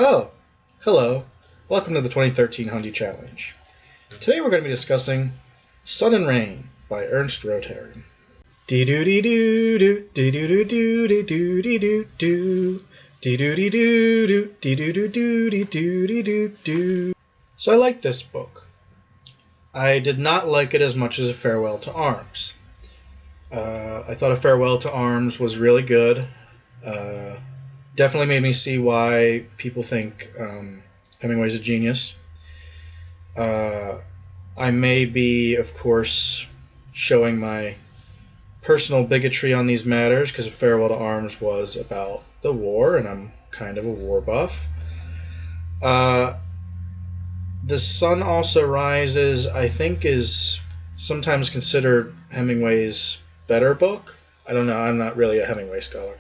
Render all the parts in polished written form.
Oh, hello. Welcome to the 2013 Hundie Challenge. Today we're going to be discussing Sun and Rain by Ernst Rotary. Dee-doo-dee-doo-doo, dee-doo-doo-doo-doo-dee-doo-doo-doo, dee-doo-dee-doo-doo, dee-doo-doo-doo-dee-doo-doo-doo. So I like this book. I did not like it as much as A Farewell to Arms. I thought A Farewell to Arms was really good. Definitely made me see why people think Hemingway's a genius. I may be, of course, showing my personal bigotry on these matters because A Farewell to Arms was about the war, and I'm kind of a war buff. The Sun Also Rises, I think, is sometimes considered Hemingway's better book. I don't know. I'm not really a Hemingway scholar.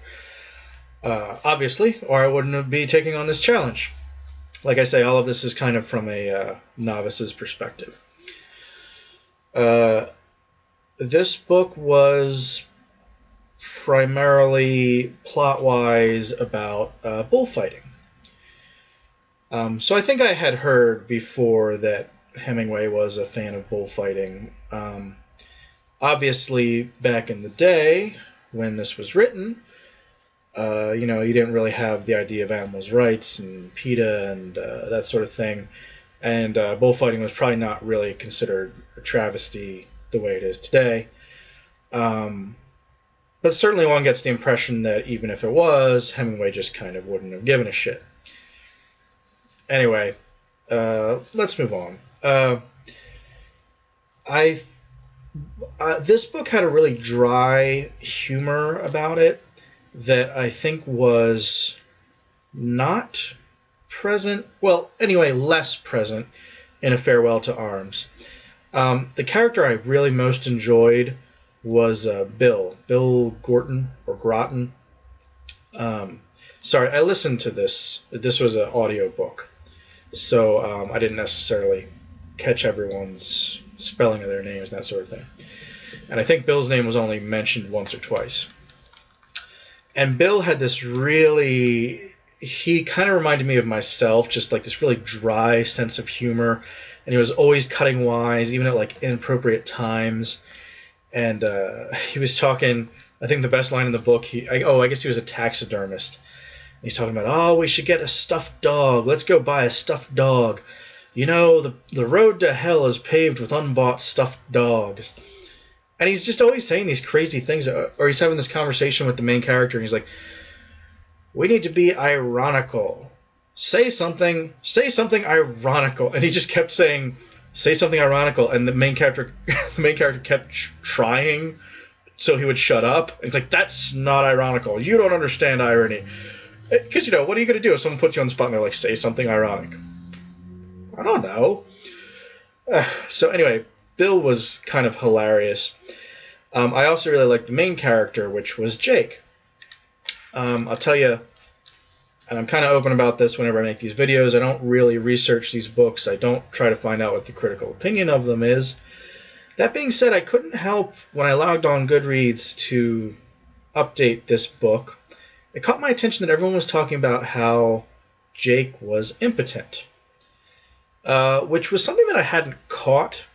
Obviously, or I wouldn't be taking on this challenge. Like I say, all of this is kind of from a novice's perspective. This book was primarily plot-wise about bullfighting. So I think I had heard before that Hemingway was a fan of bullfighting. Obviously, back in the day when this was written, you didn't really have the idea of animals' rights and PETA and that sort of thing. And bullfighting was probably not really considered a travesty the way it is today. But certainly one gets the impression that even if it was, Hemingway just kind of wouldn't have given a shit. Anyway, let's move on. This book had a really dry humor about it that I think was not present, less present in A Farewell to Arms. The character I really most enjoyed was Bill Gorton, or Groton. Sorry, I listened to this. This was an audio book, so I didn't necessarily catch everyone's spelling of their names and that sort of thing. And I think Bill's name was only mentioned once or twice. And Bill had this he kind of reminded me of myself, just like this really dry sense of humor. And he was always cutting wise, even at like inappropriate times. And he was talking, I think the best line in the book, I guess he was a taxidermist. And he's talking about, we should get a stuffed dog. Let's go buy a stuffed dog. You know, the road to hell is paved with unbought stuffed dogs. And he's just always saying these crazy things, or he's having this conversation with the main character, and he's like, we need to be ironical. Say something ironical. And he just kept saying, say something ironical, and the main character kept trying so he would shut up. And he's like, that's not ironical. You don't understand irony. Because, what are you going to do if someone puts you on the spot and they're like, say something ironic? I don't know. So anyway, Bill was kind of hilarious. I also really liked the main character, which was Jake. I'll tell you, and I'm kind of open about this whenever I make these videos, I don't really research these books. I don't try to find out what the critical opinion of them is. That being said, I couldn't help, when I logged on Goodreads to update this book, it caught my attention that everyone was talking about how Jake was impotent. Which was something that I hadn't caught,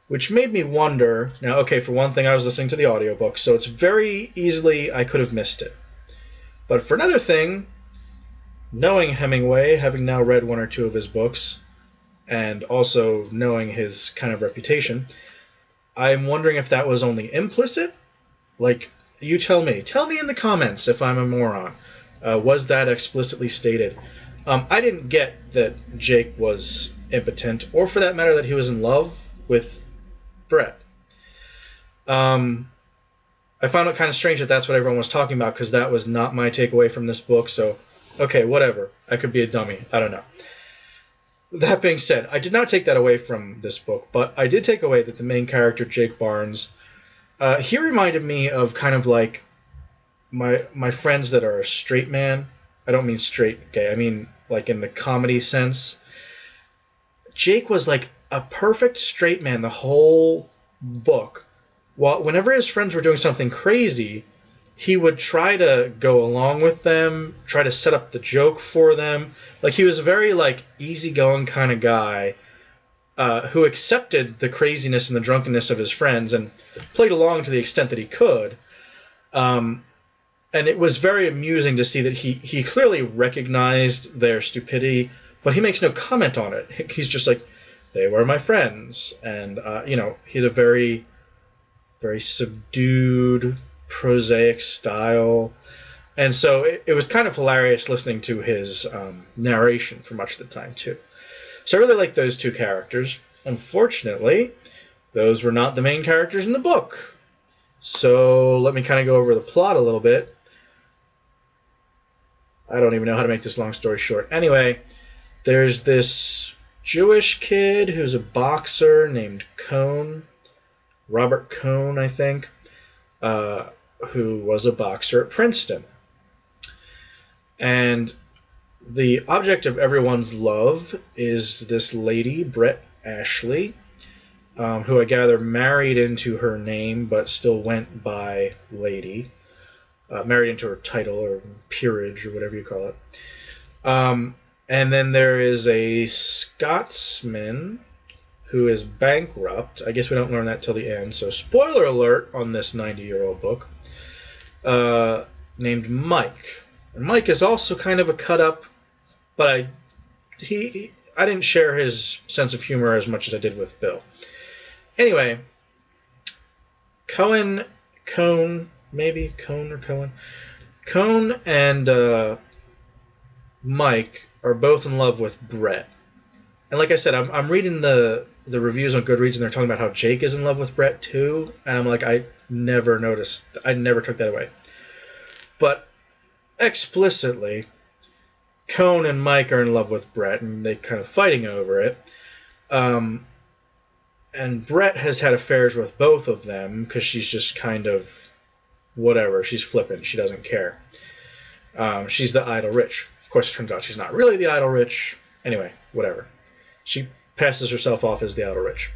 which made me wonder. Now, okay, for one thing, I was listening to the audiobook, so it's very easily I could have missed it. But for another thing, knowing Hemingway, having now read one or two of his books, and also knowing his kind of reputation, I'm wondering if that was only implicit. Like, you tell me. Tell me in the comments if I'm a moron. Was that explicitly stated? I didn't get that Jake was impotent, or for that matter that he was in love with Brett. I found it kind of strange that that's what everyone was talking about, because that was not my takeaway from this book, so, okay, whatever. I could be a dummy. I don't know. That being said, I did not take that away from this book, but I did take away that the main character, Jake Barnes, he reminded me of kind of like my friends that are a straight man. I don't mean straight gay. I mean like in the comedy sense. Jake was like a perfect straight man the whole book. Whenever his friends were doing something crazy, he would try to go along with them, try to set up the joke for them. Like, he was a very, like, easygoing kind of guy who accepted the craziness and the drunkenness of his friends and played along to the extent that he could. And it was very amusing to see that he clearly recognized their stupidity, but he makes no comment on it. He's just like, they were my friends. And, he had a very, very subdued, prosaic style. And so it was kind of hilarious listening to his narration for much of the time, too. So I really like those two characters. Unfortunately, those were not the main characters in the book. So let me kind of go over the plot a little bit. I don't even know how to make this long story short. Anyway, there's this Jewish kid who's a boxer named Cohn, Robert Cohn, I think, who was a boxer at Princeton. And the object of everyone's love is this lady, Brett Ashley, who I gather married into her name but still went by lady. Married into her title or peerage or whatever you call it. And then there is a Scotsman who is bankrupt. I guess we don't learn that till the end. So spoiler alert on this 90-year-old book. Named Mike. And Mike is also kind of a cut-up, but I didn't share his sense of humor as much as I did with Bill. Anyway, Cohn and Mike are both in love with Brett. And like I said, I'm reading the reviews on Goodreads, and they're talking about how Jake is in love with Brett too. And I'm like, I never took that away. But explicitly, Cohn and Mike are in love with Brett, and they're kind of fighting over it. And Brett has had affairs with both of them because she's just kind of whatever. She's flippant. She doesn't care. She's the idle rich. Of course, it turns out she's not really the idle rich. Anyway, whatever. She passes herself off as the idle rich.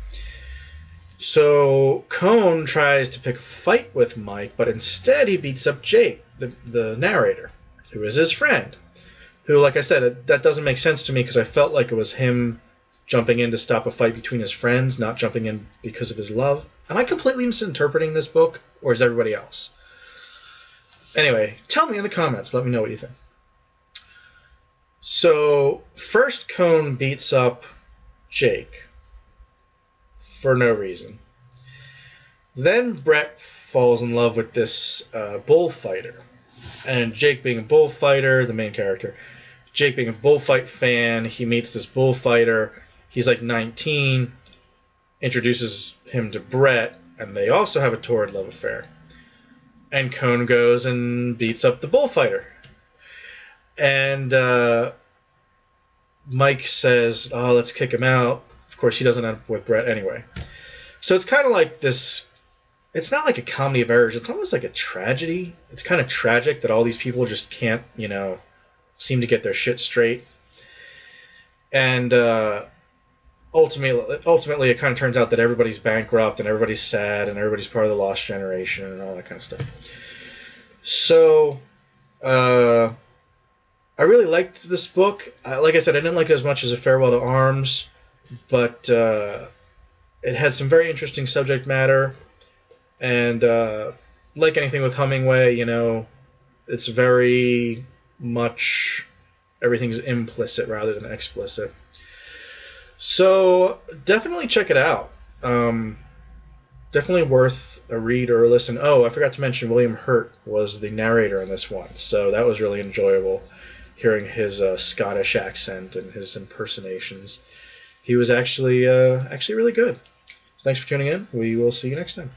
So Cohn tries to pick a fight with Mike, but instead he beats up Jake, the narrator, who is his friend. Who, like I said, that doesn't make sense to me because I felt like it was him jumping in to stop a fight between his friends, not jumping in because of his love. Am I completely misinterpreting this book, or is everybody else? Anyway, tell me in the comments. Let me know what you think. So, first Cohn beats up Jake for no reason. Then Brett falls in love with this bullfighter. And Jake being a bullfighter, the main character, Jake being a bullfight fan, he meets this bullfighter. He's like 19, introduces him to Brett, and they also have a torrid love affair. And Cohn goes and beats up the bullfighter. And Mike says, oh, let's kick him out. Of course, he doesn't end up with Brett anyway. So it's kind of like this. It's not like a comedy of errors. It's almost like a tragedy. It's kind of tragic that all these people just can't, seem to get their shit straight. And ultimately, it kind of turns out that everybody's bankrupt and everybody's sad and everybody's part of the lost generation and all that kind of stuff. So, I really liked this book. Like I said, I didn't like it as much as A Farewell to Arms, but it had some very interesting subject matter. And like anything with Hemingway, it's very much everything's implicit rather than explicit. So definitely check it out. Definitely worth a read or a listen. Oh, I forgot to mention William Hurt was the narrator in this one, so that was really enjoyable, hearing his Scottish accent and his impersonations. He was actually really good. So thanks for tuning in. We will see you next time.